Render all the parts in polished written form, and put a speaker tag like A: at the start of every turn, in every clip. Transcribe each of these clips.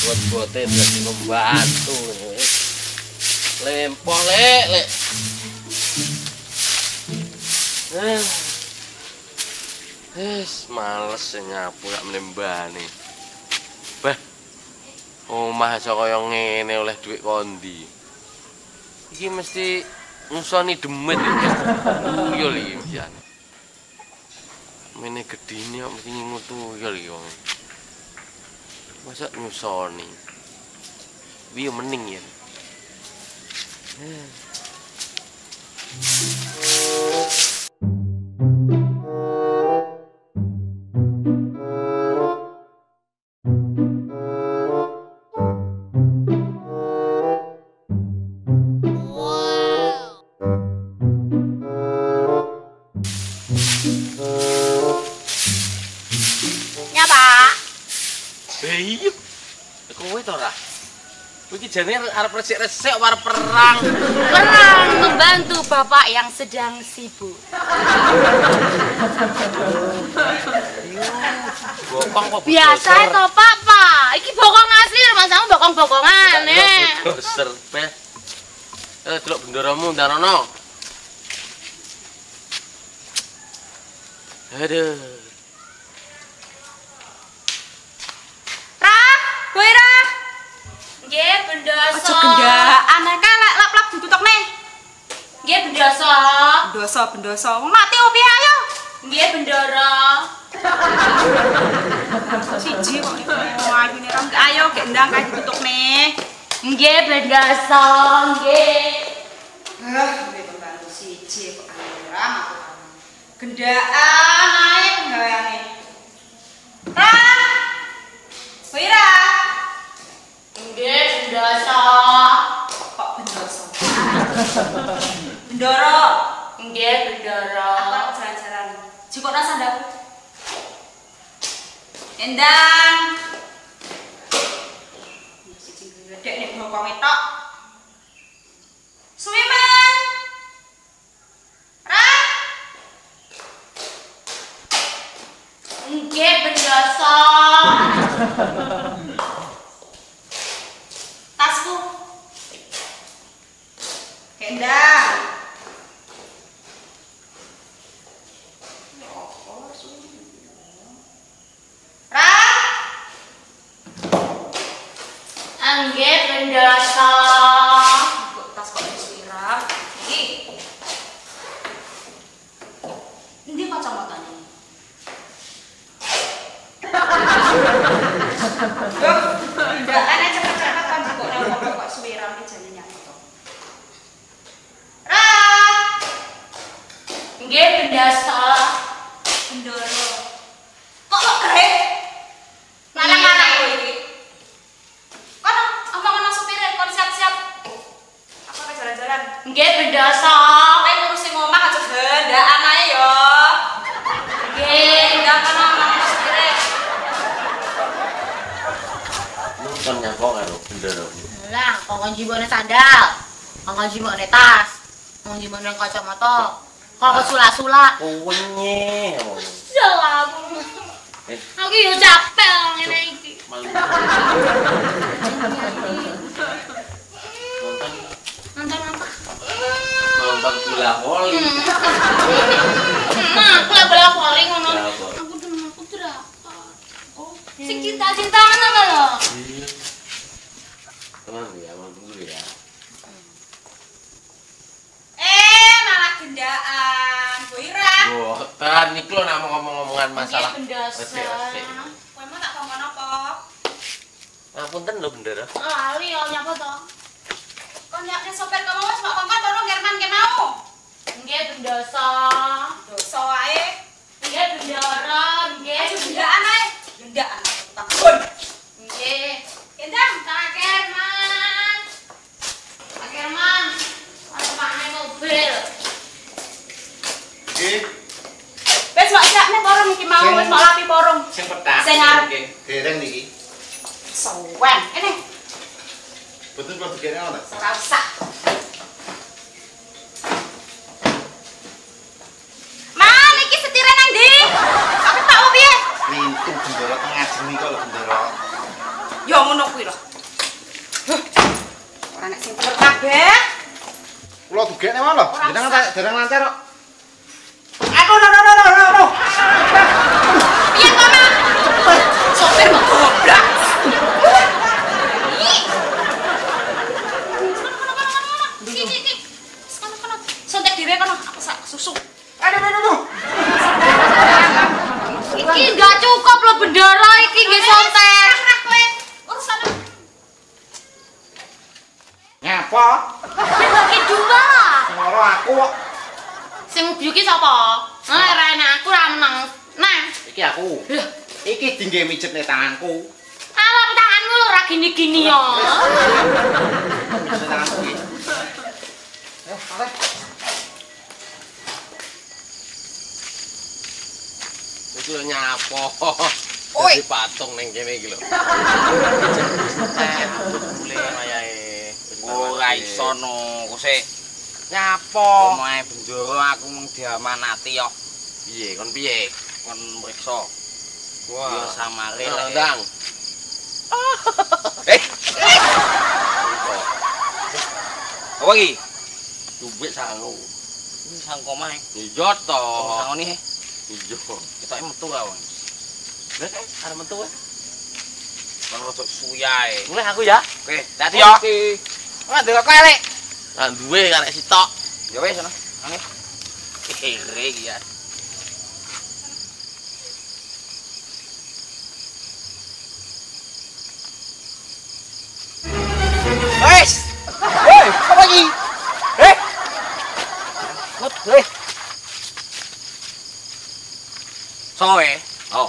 A: Buat-buatnya berarti membantu. Lempol, lek. Males nyapu gak menembani. Bah, omah aja kaya ngene oleh duit kondi. Iki mesti nyusoni demit iki. Tuyul iki mestian. Mene gedine kok mesti ngingu tuyul iki wong. Masa nyusoni. Wiyo mending ya. Iya, kowe to ora? Kowe iki jane arep resik-resik arep perang.
B: Perang membantu bapak yang sedang sibuk.
A: Bokong kok
B: Biasa to, Pak. Iki bokong asli, masamu bokong-bokongan.
A: Doser, Beh. Delok benderamu ndarono. Aduh.
B: Nggih, bendoso.
C: Aja gendaan nek lap-lap ditutokne.
B: Nggih, bendoso.
C: Bendoso. Mati opo ayo?
B: Nggih, bendoro.
C: Siji kok ayo ne ram ayo gek ndang kae ditutokne.
B: Nggih, bendoso. Nggih.
C: Nggih pembantu siji kok ram aku. Gendaan ae penggaweane. Wira.
B: Nggih, bendoso.
C: Kok bendoso? Bendoro.
B: Nggih, bendoro.
C: Apa jalan-jalan? Jukokna sandalku. Endang. Siji gedhe nek bokonge tok. Suwi men. Ra.
B: Nggih, bendoso.
C: Tasku. Endang. Ra.
B: Nggih, bendoso.
C: Tas kok disiram. Iki. Endi kacamatane? Loh, ndak ana cepet-cepet kan kok nang kok suwiram iki jane nyamuk to. Ra.
B: Nggih, bendoso.
C: Bendoro. Kok grek? Larang-larang kowe iki. Kono, omong-omong supire kon siap-siap. Aku mau jalan-jalan.
B: Nggih, bendoso.
C: Kowe ngurusi omah aja gendaan ae yo.
B: Nggih.
C: Enggak kono omong supire.
A: Nonton nyapok karo bendera.
B: Lah, kok njibone sandal. Kok njibone tas. Kok njibone kacamata. Kok sulak-sulak.
A: Wenye.
B: Salah aku. Aku yo capek ngene iki.
A: Malu.
B: Nonton apa?
A: Nonton bola voli.
B: Aku lah bola voli ngono. Aku temen aku drakor. Sing cinta-cintaan apa lho?
A: Iya. Tenang ya, mau dulu ya.
C: Malah gendaan. Wira.
A: Boten iki lho nak ngomong-ngomongan masalah
B: bendoso.
A: resik-resik.
C: Kowe mau tak ngomong apa?
A: Ngapunten lho bendera.
B: Lali yo nyapa to?
C: Kon nyakne sopir kamu wis kok kongkon dorong German ke mau.
B: Nggih, bendoso.
C: Dosa wae.
B: Nggih, bendoro. Nggih,
C: Aja gendaan ae. Gendaan takon.
B: Nggih.
C: Endang.
B: Kak Kerman. Kak Kerman. Ada pakne mobil.
A: Nggih.
C: Wis kok siapne porong iki mau wis kok lapi porong.
A: Sing petak.
C: Sing arep.
D: Dereng niki.
C: Sowen. Ini.
D: Betul kok dikene ana.
C: Ora usah.
D: bendera tengah jeni kok lho bendera.
C: Ya ngono kuwi lho. Ora nek sing bener kabeh.
D: Kula dugekne wae lho. Jenengan tak dereng lancar kok.
C: Aku no. Piye to, Mas? Sopir kok goblok. Iki. Kono. Sontek dhewe kono, aku sak susu.
D: Aduh.
B: Iki nggak cukup loh bendera iki nggih sontek.
C: Urusan
D: Nyapa?
B: Sing bagi dua.
D: Loro aku kok.
B: Sing mbyuki sapa? Nah, rene aku ra meneng. Nah,
D: Iki aku. Iki dingge mijetne tanganku.
B: alah tanganmu ora gini-gini yo.
D: Mijetne tanganku iki. Ayo,
A: Itu lho nyapo.
C: Oi.
A: Jadi patung ning kene iki lho. Mulai wayahe.
E: Ora iso no, kusik.
A: Nyapo?
E: Omahe bendara aku mung diamanati kok.
A: Piye kon piye?
E: Kon mriksa.
A: Wah,
E: Ya samare lek.
A: ndang.
E: Apa iki?
A: Duit sangu.
E: Iki sangko mah.
A: Iya to.
E: Sangone he.
A: Iya.
E: Ketoke metu ka, Wong.
A: Lah arep metu wae.
E: Kon rada suyae.
A: Mulai aku ya.
E: Oke, hati yo. Ngadeg kok elek.
A: Lah duwe karek sitok.
E: Ya wis sono. Nangis. Kere iki ya. Wes. Hei, apa iki? Hei. Soe.
A: Oh,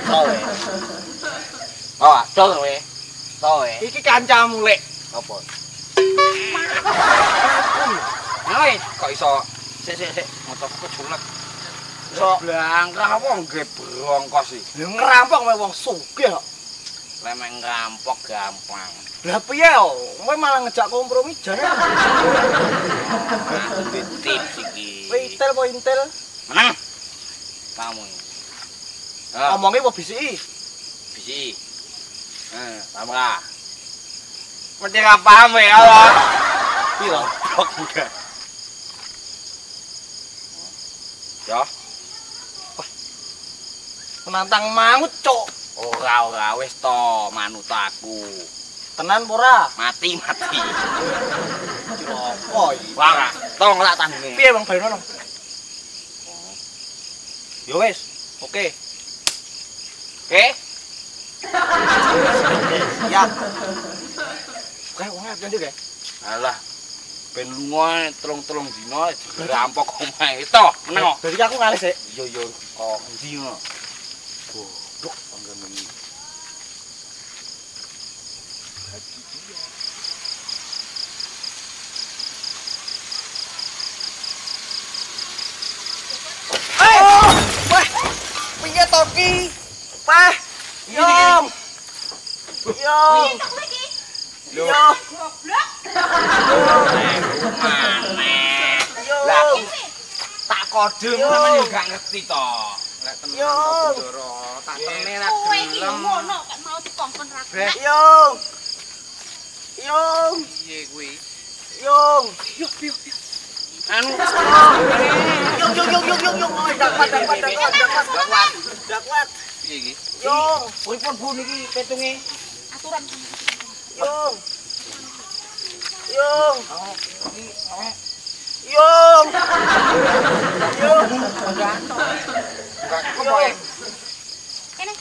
E: Soe. Oh, soe. Soe.
D: iki kancamu lek.
E: Apa? Ayo, kok iso sik motorku julek. Iso blangkrah apa nggih brongkos iki?
D: Lha ngerampok mek wong sugih kok.
E: Lemek ngerampok gampang.
D: Lah piye yo? Kowe malah ngejak kompromi jane.
E: Aku tips iki.
D: Kowe intel po intel.
E: Menang. Kamu.
D: Omonge apa bisiki?
E: Bisi. Tamra. Mesti ra paham ya Allah.
D: Piye lho?
E: Blok enggak. Ya,
D: Menantang mangut, Cuk.
E: ora wis to manut aku.
D: Tenan apa ora?
E: Mati.
D: Oh, iya.
E: Wah, tolong tak tandinge.
D: Piye Bang Bayono? Ya wis, oke.
E: Oke?
D: Siap. Oke, wong ape ndek, Guys?
E: Alah. Ben lunga telung dina dirampok omahe. To, meneng kok.
D: Berarti aku ngalih sik.
E: Yo kok endi ngono. Goblok panggonan iki.
D: Wah, piye to ki? Pah. Yom. Yom. Yo.
C: goblok.
E: Maneh.
D: Yom.
E: Tak kode men yo gak ngerti to. Lek temen
D: Yo.
E: bendoro tak tene ra
C: Kowe iki
E: gelem.
C: ngono kan mau dikongkon ra kena.
D: Yom. Yom.
E: Piye kuwi?
D: Yom.
E: Anu
D: Yom. Oh, dapat. Dapat.
E: piye iki?
D: Yom.
E: Pripun Bu niki petunge?
C: Aturan
D: Yom. Yom.
E: Oh, iki
D: Yom. Yom.
E: enggak kepoe.
C: kene.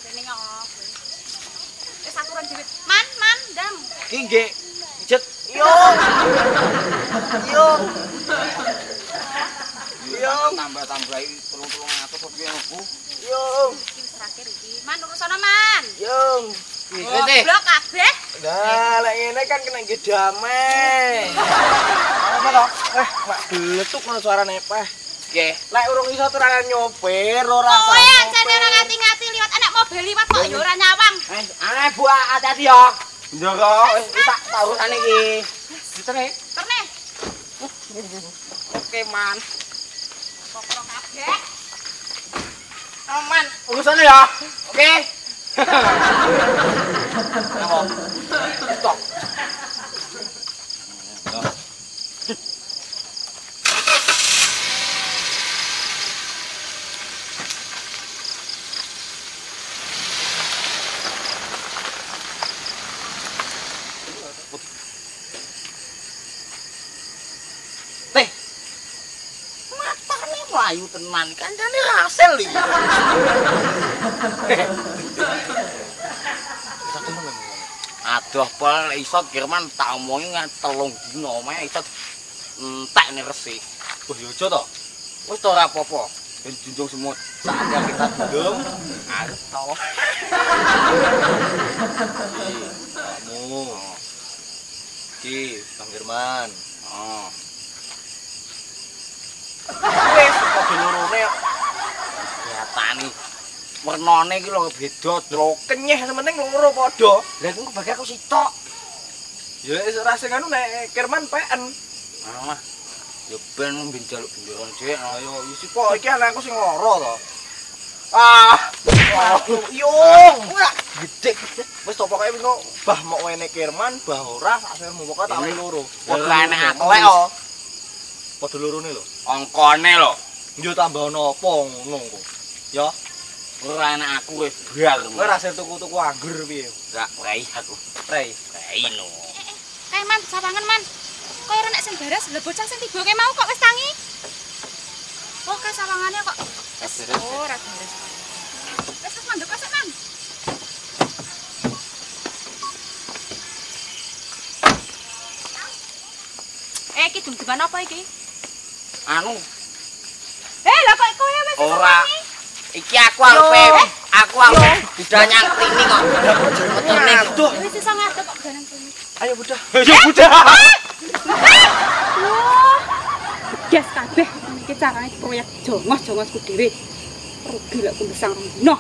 C: Rene ngop. Wis aturan dhewe. Man, ndang.
D: Ki nggih jet. Yom. Yom. Yom.
E: Tambah-tambahi 300 kok piye Bu?
D: Yom.
C: Iki wis terakhir iki. Man urusan Man.
D: Yom.
C: Goblok kabeh.
D: Nah, lek ngene kan kena nggih damai. Apa to? Mak geletuk ngono suarane peh.
E: Nggih.
D: Lek urung iso terangan nyopir ora
C: Kowe ajane ora ngati-ngati liwat anak mobil liwat kok ya ora nyawang.
E: Bu hati-hati yo. Ndoro wis tak urusan iki. Ditene.
C: Kerne.
E: Oke, Man.
C: Kokro kabeh.
E: Urusannya ya. Oke. Stop. Teh. Matane wayu tenan kancane Rasel iki. Aduh, pol iso Kirman tak omongi ngan 3 dina omahe iso entekne resik.
D: Wah, ya aja to.
E: Wis to ora apa-apa. Ben junjung semut. Saatnya kita belum. Ato.
D: Kamu. Ki, Bang Firman.
E: Oh. Wis kok gelurune kok. Lihatane. Warnane iki lho beda, Tro.
D: Kenyeh sementing loro padha.
E: Lah iku bagi aku sitok.
D: Ya wis ora sing anu nek Kirman peken.
E: Ah. Ya ben njaluk benjoran dhewe.
D: Ayo isi kok iki anakku sing loro to. Ah, yung. Gede. Wis to pokoke engko bah mok wene Kirman, bah ora sak sermu pokoke tak loro.
E: Ora enek aku lek kok.
D: Padha lorone lho.
E: Angkane lho.
D: Yo tambah ono apa ngono kok. Ya,
E: Ora enek aku wis bar.
D: kowe ra sing tuku-tuku anggur piye?
E: Enggak rei aku.
D: Rei.
E: Rei no.
C: Man, sawangan man. Kok ora nek sing beres, lha bocah sing tiboke mau kok wis tangi. Oh, kasawangane kok. Wis ora beres. Wis mandek kok, Man. Iki dum-duman apa iki?
E: Anu,
C: Lah kok kowe wis
E: ora. Iki aku arep udah nyangkrini kok. Metune
D: Aduh,
C: wis iso ngadep kok barang kene.
D: ayo budah. Ayo budah.
C: Wah. Gas kabeh iki carane koyak jongos-jongosku dhewe. Rugi lek ku besang reno.